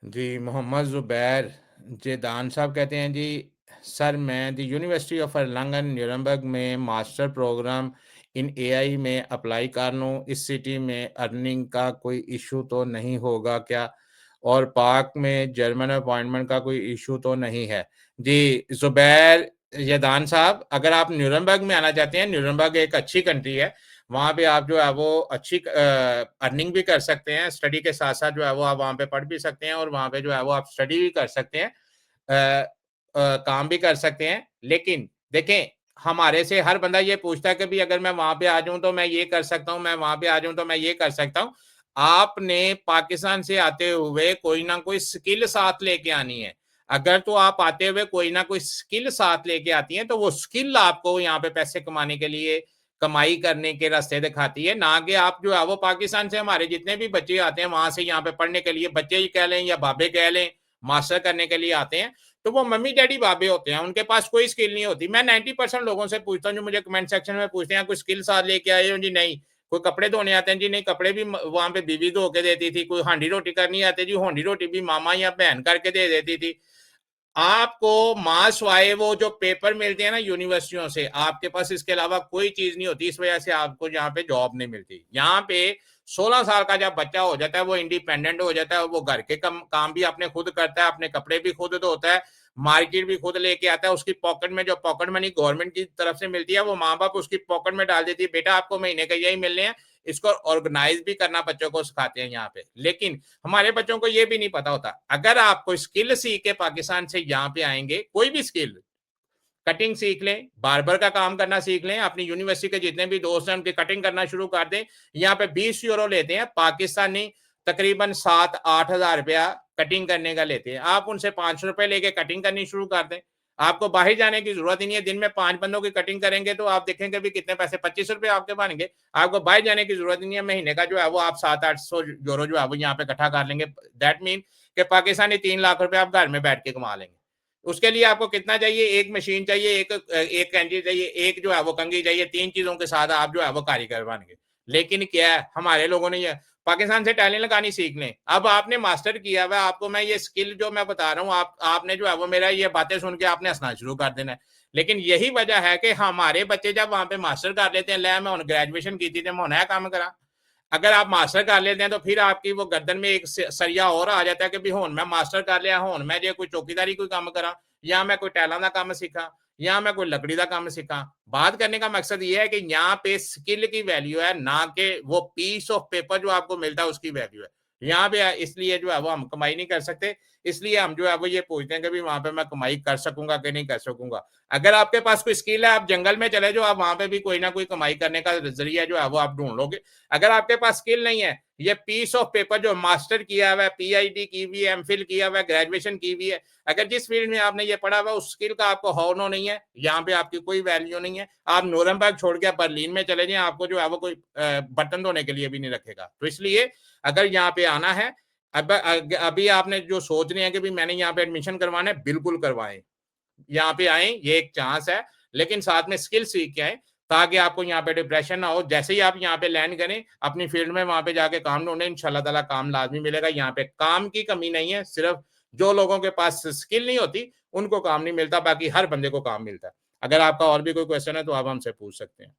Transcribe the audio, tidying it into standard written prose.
जी, मोहम्मद ज़ुबैर जेदान साहब कहते हैं जी, सर मैं द यूनिवर्सिटी ऑफ एर्लांगन न्यूरम्बर्ग में मास्टर प्रोग्राम इन एआई में अप्लाई कर लूँ, इस सिटी में अर्निंग का कोई इश्यू तो नहीं होगा क्या? और पाक में जर्मन अपॉइंटमेंट का कोई इश्यू तो नहीं है? जी, ज़ुबैर जेदान साहब, अगर आप न्यूरम्बर्ग में आना चाहते हैं, न्यूरम्बर्ग एक अच्छी कंट्री है। वहाँ पे आप जो है वो अच्छी अर्निंग भी कर सकते हैं, स्टडी के साथ-साथ जो है वो आप वहाँ पे पढ़ भी सकते हैं और वहाँ पे जो है वो आप स्टडी भी कर सकते हैं। काम भी कर सकते हैं। लेकिन देखें, हमारे से हर बंदा ये पूछता है कि भई अगर मैं वहाँ पे आ जाऊँ तो मैं ये कर सकता हूँ, मैं वहाँ पे आ जाऊँ तो मैं ये कर सकता हूँ। आपने पाकिस्तान से आते हुए कोई ना कोई स्किल साथ लेके आनी है। अगर तो आप आते हुए कोई ना कोई स्किल साथ लेके आती हैं, तो वो स्किल आपको यहाँ पे पैसे कमाने के लिए कमाई करने के रास्ते दिखाती है, ना कि आप जो है वो पाकिस्तान से हमारे जितने भी बच्चे आते हैं वहां से यहाँ पे पढ़ने के लिए, बच्चे ही कह लें या बाबे कह लें, मास्टर करने के लिए आते हैं, तो वो मम्मी डैडी बाबे होते हैं, उनके पास कोई स्किल नहीं होती। मैं 90% लोगों से पूछता हूँ जो मुझे कमेंट सेक्शन में पूछते हैं कोई स्किल साथ लेके आए हो जी? नहीं। कोई कपड़े धोने आते हैं जी? नहीं, कपड़े भी वहां पे बीवी धो के देती थी। कोई हांडी रोटी करनी आती जी? हांडी रोटी भी मामा या बहन करके दे देती थी। आपको मास वाए वो जो पेपर मिलते हैं ना यूनिवर्सिटियों से, आपके पास इसके अलावा कोई चीज नहीं होती, इस वजह से आपको यहाँ पे जॉब नहीं मिलती। यहाँ पे 16 साल का जब बच्चा हो जाता है वो इंडिपेंडेंट हो जाता है, वो घर के काम भी अपने खुद करता है, अपने कपड़े भी खुद धोता है, मार्केट भी खुद लेके आता है। उसकी पॉकेट में जो पॉकेट मनी गवर्नमेंट की तरफ से मिलती है वो माँ बाप उसकी पॉकेट में डाल देती है, बेटा आपको महीने का यही मिलने हैं। इसको ऑर्गेनाइज भी करना बच्चों को सिखाते हैं यहाँ पे। लेकिन हमारे बच्चों को ये भी नहीं पता होता। अगर आप कोई स्किल सीख के पाकिस्तान से यहाँ पे आएंगे, कोई भी स्किल, कटिंग सीख लें, बार्बर का काम करना सीख लें, अपनी यूनिवर्सिटी के जितने भी दोस्त हैं उनकी कटिंग करना शुरू कर दें। यहाँ पे 20 यूरो लेते हैं पाकिस्तानी, तकरीबन 7-8 हज़ार रुपया कटिंग करने का लेते हैं। आप उनसे 500 रुपए लेके कटिंग करनी शुरू कर दें। आपको बाहर जाने की जरूरत ही नहीं है। दिन में 5 बंदों की कटिंग करेंगे तो आप देखेंगे भी कितने पैसे, 25 रुपए आपके बनेंगे। आपको बाहर जाने की जरूरत ही नहीं है। महीने का जो है वो आप 700-800 यूरो जो है वो यहाँ पे इकट्ठा कर लेंगे। दैट मीन कि पाकिस्तानी 3 लाख रुपए आप घर में बैठ के कमा लेंगे। उसके लिए आपको कितना चाहिए? एक मशीन चाहिए, एक कैंची चाहिए, एक जो है वो कंघी चाहिए। 3 चीजों के साथ आप जो है वो कारीगर बन गए। लेकिन क्या है, हमारे लोगों ने ये पाकिस्तान से टैलेंट लगानी सीख लें। अब आपने मास्टर किया हुआ है, आपको मैं ये स्किल जो मैं बता रहा हूँ, आपने जो है वो मेरा ये बातें सुन के आपने हंसना शुरू कर देना है। लेकिन यही वजह है कि हमारे बच्चे जब वहां पे मास्टर कर लेते हैं, ले मैं ग्रेजुएशन की थी, मैं नया काम करा। अगर आप मास्टर कर लेते हैं तो फिर आपकी वो गर्दन में एक सरिया और आ जाता है कि भी हुन मैं मास्टर कर लिया, हुन मैं जो कोई चौकीदारी कोई काम करा, या मैं कोई टैलों का काम सीखा, या मैं कोई लकड़ी का काम सीखा। बात करने का मकसद ये है कि यहाँ पे स्किल की वैल्यू है, ना कि वो पीस ऑफ पेपर जो आपको मिलता है उसकी वैल्यू है। यहाँ पे इसलिए जो है वो हम कमाई नहीं कर सकते, इसलिए हम जो है वो ये पूछते हैं कि भी वहां पे मैं कमाई कर सकूंगा कि नहीं कर सकूंगा। अगर आपके पास कोई स्किल है, आप जंगल में चले जाओ, आप वहां पे भी कोई ना कोई कमाई करने का जरिया जो है वो आप ढूंढ लोगे। अगर आपके पास स्किल नहीं है, ये पीस ऑफ पेपर जो मास्टर किया हुआ है, पीआईडी की हुई है, एमफिल किया हुआ है, ग्रेजुएशन की हुई है, अगर जिस फील्ड में आपने ये पढ़ा हुआ उस स्किल का आपको हौनो नहीं है, यहाँ पे आपकी कोई वैल्यू नहीं है। आप नूरनबर्ग छोड़ के बर्लिन में चले जाएं, आपको जो है वो कोई बर्तन धोने के लिए भी नहीं रखेगा। तो इसलिए अगर यहाँ पे आना है, अब अभी आपने जो सोच रहे हैं कि भी मैंने यहाँ पे एडमिशन करवाना है, बिल्कुल करवाएं। यहाँ पे आए, ये एक चांस है, लेकिन साथ में स्किल सीख के आए, ताकि आपको यहाँ पे डिप्रेशन ना हो। जैसे ही आप यहाँ पे लैंड करें अपनी फील्ड में, वहां पे जाके काम ढूंढें, इंशाल्लाह ताला काम लाजमी मिलेगा। यहाँ पे काम की कमी नहीं है, सिर्फ जो लोगों के पास स्किल नहीं होती उनको काम नहीं मिलता, बाकी हर बंदे को काम मिलता है। अगर आपका और भी कोई क्वेश्चन है तो आप हमसे पूछ सकते हैं।